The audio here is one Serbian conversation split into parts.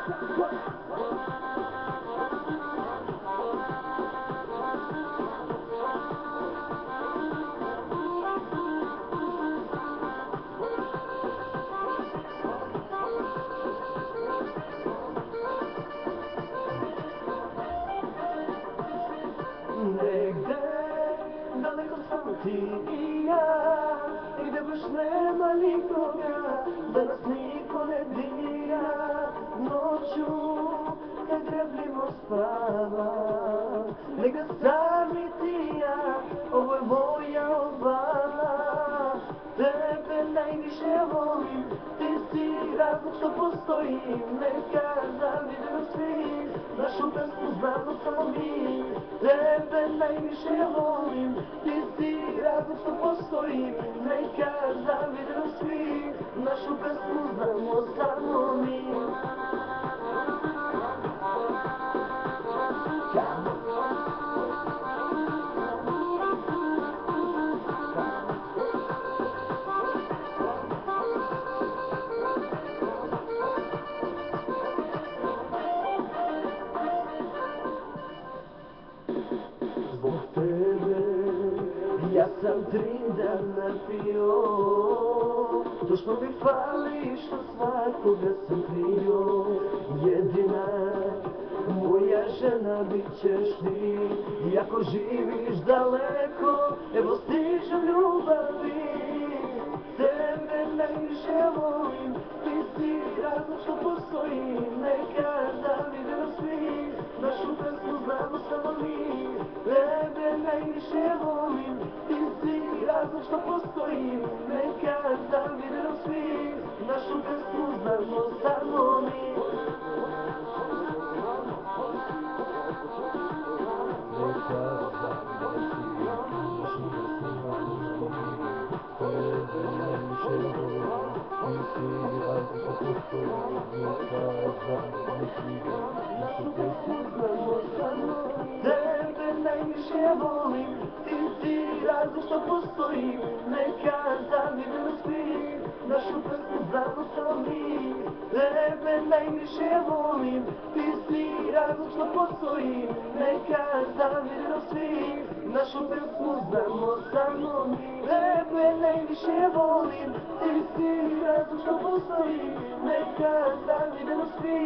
Негде далеко само ти и ја, и да баш нема никога, да нас нико не дија. Ноќу, кај древливо спава, нека сами ти ја, ово е моја обала. Тебе највише волим, ти си разлог што постои, нека завидено сви, нашу песну знамо само ми. Тебе највише волим, ти си разлог што постои, нека завидено сви, нашу песну знамо само ми. Zbog tebe ja sam trindan napio, to što mi fali, što svakoga sam krio. Jedina moja žena bit ćeš ti, i ako živiš daleko, evo stižem ljubavi. Tebe najviše volim, ti si razlog što postoji, neka zavideno svi, našu pesmu znamo samo mi. Tebe najviše volim, ti si razlog što postoji, neka zavideno svi, našu pesmu znamo samo mi. Tebe najviše volim, ti si razlog što postoji, neka zavideno svi, našu pesmu znamo samo mi. Tebe najviše volim, ti si razlog što postoji, neka zavideno svi, našu pesmu znamo samo mi. Tebe najviše volim, ti si razlog što postoji, neka zavideno svi,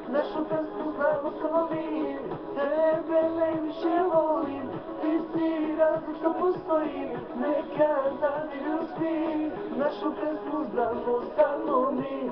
našu pesmu znamo samo mi. Tebe najviše volim, ti si razlog što postoji, neka zavideno svi, našu pesmu znamo samo mi.